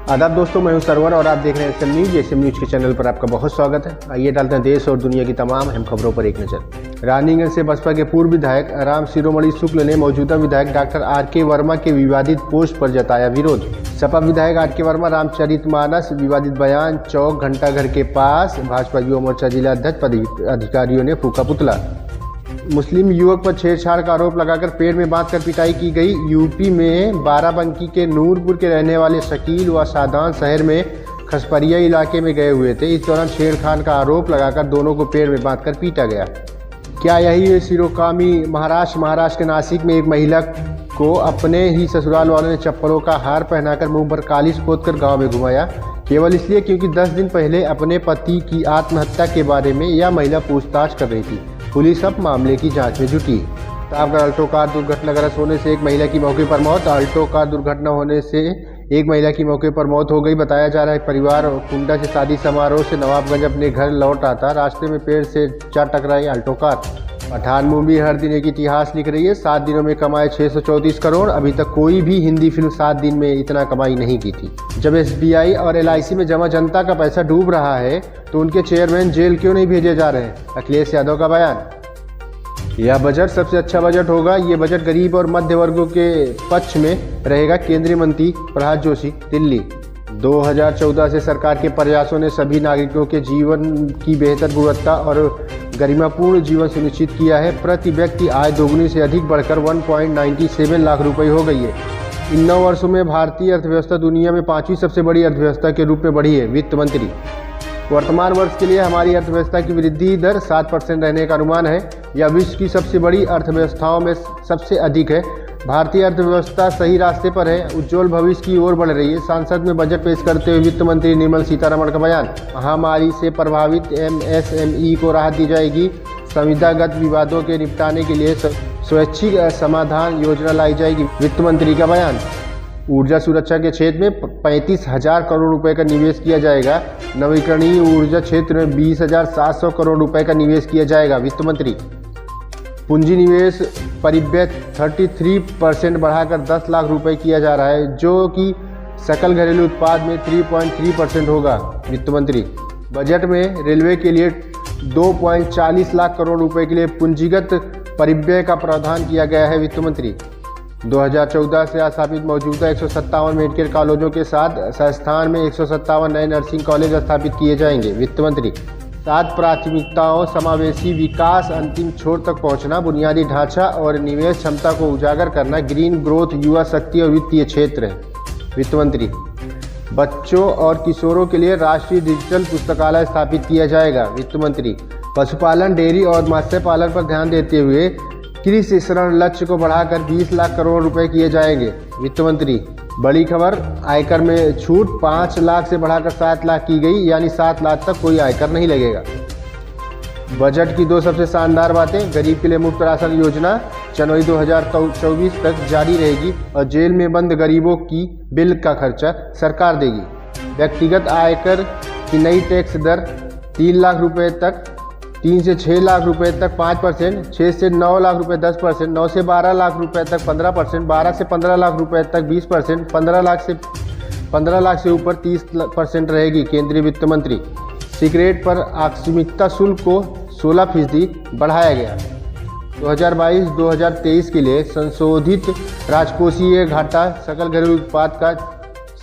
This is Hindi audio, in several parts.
आदाब दोस्तों, मैं हूं सरवर और आप देख रहे हैं एसएम न्यूज। एसएम न्यूज के चैनल पर आपका बहुत स्वागत है। आइए डालते हैं देश और दुनिया की तमाम अहम खबरों पर एक नज़र। रानीगंज से बसपा के पूर्व विधायक राम शिरोमणि शुक्ल ने मौजूदा विधायक डॉक्टर आर.के. वर्मा के विवादित पोस्ट पर जताया विरोध। सपा विधायक आर.के. वर्मा रामचरितमानस विवादित बयान, चौक घंटाघर के पास भाजपा युवा मोर्चा जिला अध्यक्ष अधिकारियों ने फूका पुतला। मुस्लिम युवक पर छेड़छाड़ का आरोप लगाकर पेड़ में बांधकर पिटाई की गई। यूपी में बाराबंकी के नूरपुर के रहने वाले शकील व सादान शहर में खसपरिया इलाके में गए हुए थे। इस दौरान छेड़खानी का आरोप लगाकर दोनों को पेड़ में बांधकर पीटा गया। क्या यही है शिरोकामी महाराष्ट्र के नासिक में एक महिला को अपने ही ससुराल वालों ने चप्पलों का हार पहनाकर मुंह पर कालिश पोतकर गांव में घुमाया, केवल इसलिए क्योंकि 10 दिन पहले अपने पति की आत्महत्या के बारे में यह महिला पूछताछ कर रही थी। पुलिस अब मामले की जांच में जुटी। प्रतापगढ़ अल्टो कार दुर्घटनाग्रस्त होने से एक महिला की मौके पर मौत। अल्टो कार दुर्घटना होने से एक महिला की मौके पर मौत हो गई। बताया जा रहा है परिवार कुंडा से शादी समारोह से नवाबगंज अपने घर लौट रहा था। रास्ते में पेड़ से जा टकराई अल्टो कार। पठान मूवी हर दिन एक इतिहास लिख रही है। 7 दिनों में कमाए 634 करोड़। अभी तक कोई भी हिंदी फिल्म 7 दिन में इतना कमाई नहीं की थी। जब SBI और LIC में जमा जनता का पैसा डूब रहा है तो उनके चेयरमैन जेल क्यों नहीं भेजे जा रहे हैं? अखिलेश यादव का बयान। यह बजट सबसे अच्छा बजट होगा। ये बजट गरीब और मध्य वर्गों के पक्ष में रहेगा। केंद्रीय मंत्री प्रहलाद जोशी, दिल्ली। 2014 से सरकार के प्रयासों ने सभी नागरिकों के जीवन की बेहतर गुणवत्ता और गरिमापूर्ण जीवन सुनिश्चित किया है। प्रति व्यक्ति आय दोगुनी से अधिक बढ़कर 1.97 लाख रुपए हो गई है। इन 9 वर्षों में भारतीय अर्थव्यवस्था दुनिया में 5वीं सबसे बड़ी अर्थव्यवस्था के रूप में बढ़ी है। वित्त मंत्री। वर्तमान वर्ष के लिए हमारी अर्थव्यवस्था की वृद्धि दर 7% रहने का अनुमान है। यह विश्व की सबसे बड़ी अर्थव्यवस्थाओं में सबसे अधिक है। भारतीय अर्थव्यवस्था सही रास्ते पर है, उज्ज्वल भविष्य की ओर बढ़ रही है। संसद में बजट पेश करते हुए वित्त मंत्री निर्मला सीतारमण का बयान। महामारी से प्रभावित MSME को राहत दी जाएगी। संविदागत विवादों के निपटाने के लिए स्वैच्छिक समाधान योजना लाई जाएगी। वित्त मंत्री का बयान। ऊर्जा सुरक्षा के क्षेत्र में 35,000 करोड़ रुपए का निवेश किया जाएगा। नवीकरणीय ऊर्जा क्षेत्र में 20,700 करोड़ रुपए का निवेश किया जाएगा। वित्त मंत्री। पूंजी निवेश परिव्यय 33% बढ़ाकर 10 लाख रुपए किया जा रहा है, जो कि सकल घरेलू उत्पाद में 3.3% होगा। वित्त मंत्री। बजट में रेलवे के लिए 2.40 लाख करोड़ रुपए के लिए पूंजीगत परिव्यय का प्रावधान किया गया है। वित्त मंत्री। 2014 से स्थापित मौजूदा 157 मेडिकल कॉलेजों के साथ संस्थान में 157 नए नर्सिंग कॉलेज स्थापित किए जाएंगे। वित्त मंत्री। 7 प्राथमिकताओं समावेशी विकास, अंतिम छोर तक पहुंचना, बुनियादी ढांचा और निवेश क्षमता को उजागर करना, ग्रीन ग्रोथ, युवा शक्ति और वित्तीय क्षेत्र है। वित्त मंत्री। बच्चों और किशोरों के लिए राष्ट्रीय डिजिटल पुस्तकालय स्थापित किया जाएगा। वित्त मंत्री। पशुपालन, डेयरी और मत्स्य पालन पर ध्यान देते हुए कृषि ऋण लक्ष्य को बढ़ाकर 20 लाख करोड़ रुपए किए जाएंगे। वित्त मंत्री। बड़ी खबर, आयकर में छूट 5 लाख से बढ़ाकर 7 लाख की गई, यानी 7 लाख तक कोई आयकर नहीं लगेगा। बजट की 2 सबसे शानदार बातें। गरीब के लिए मुफ्त राशन योजना जनवरी 2024 तक जारी रहेगी और जेल में बंद गरीबों की बिल का खर्चा सरकार देगी। व्यक्तिगत आयकर की नई टैक्स दर 3 लाख रुपए तक 3 से 6 लाख रुपए तक 5%, 6 से 9 लाख रुपए 10%, 9 से 12 लाख रुपए तक 15%, 12 से 15 लाख रुपए तक 20%, 15 लाख से ऊपर 30% रहेगी। केंद्रीय वित्त मंत्री। सिगरेट पर आकस्मिकता शुल्क को 16% बढ़ाया गया। 2022-2023 के लिए संशोधित राजकोषीय घाटा सकल घरेलू उत्पाद का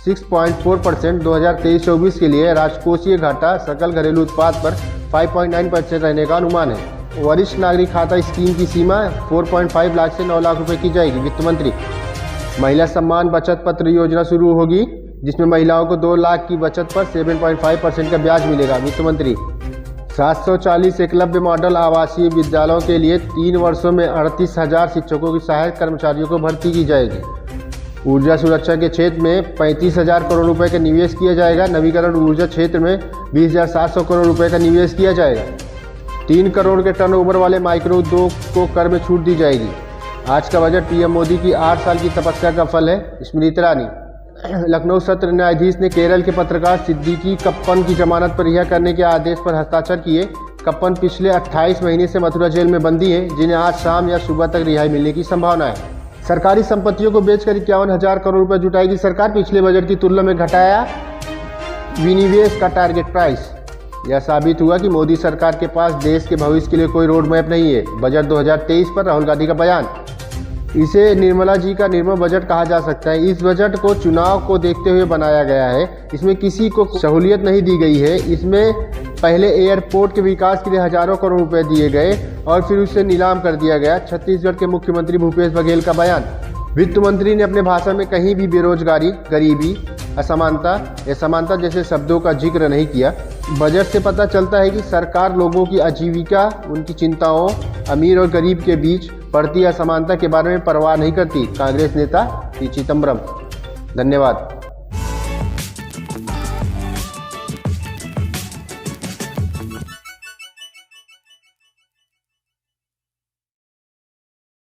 6.4%, 2023-24 के लिए राजकोषीय घाटा सकल घरेलू उत्पाद पर 5.9% रहने का अनुमान है। वरिष्ठ नागरिक खाता स्कीम की सीमा 4.5 लाख से 9 लाख रुपए की जाएगी। वित्त मंत्री। महिला सम्मान बचत पत्र योजना शुरू होगी, जिसमें महिलाओं को 2 लाख की बचत पर 7.5% का ब्याज मिलेगा। वित्त मंत्री। 740 एकलव्य मॉडल आवासीय विद्यालयों के लिए 3 वर्षों में 38,000 शिक्षकों की सहायक कर्मचारियों को भर्ती की जाएगी। ऊर्जा सुरक्षा के क्षेत्र में 35,000 करोड़ रुपए का निवेश किया जाएगा। नवीकरण ऊर्जा क्षेत्र में 20,700 करोड़ रुपए का निवेश किया जाएगा। 3 करोड़ के टर्नओवर वाले माइक्रो उद्योग को कर में छूट दी जाएगी। आज का बजट पीएम मोदी की 8 साल की तपस्या का फल है। स्मृति ईरानी। लखनऊ सत्र न्यायाधीश ने केरल के पत्रकार सिद्दीकी कप्पन की जमानत पर रिहा करने के आदेश पर हस्ताक्षर किए। कप्पन पिछले 28 महीने से मथुरा जेल में बंदी है, जिन्हें आज शाम या सुबह तक रिहाई मिलने की संभावना है। सरकारी संपत्तियों को बेचकर 51,000 करोड़ रुपए जुटाएगी सरकार। पिछले बजट की तुलना में घटाया विनिवेश का टारगेट प्राइस। यह साबित हुआ कि मोदी सरकार के पास देश के भविष्य के लिए कोई रोड मैप नहीं है। बजट 2023 पर राहुल गांधी का बयान। इसे निर्मला जी का निर्मल बजट कहा जा सकता है। इस बजट को चुनाव को देखते हुए बनाया गया है। इसमें किसी को सहूलियत नहीं दी गई है। इसमें पहले एयरपोर्ट के विकास के लिए हजारों करोड़ रुपए दिए गए और फिर उसे नीलाम कर दिया गया। छत्तीसगढ़ के मुख्यमंत्री भूपेश बघेल का बयान। वित्त मंत्री ने अपने भाषण में कहीं भी बेरोजगारी, गरीबी, असमानता जैसे शब्दों का जिक्र नहीं किया। बजट से पता चलता है कि सरकार लोगों की आजीविका, उनकी चिंताओं, अमीर और गरीब के बीच बढ़ती असमानता के बारे में परवाह नहीं करती। कांग्रेस नेता पी चिदम्बरम। धन्यवाद।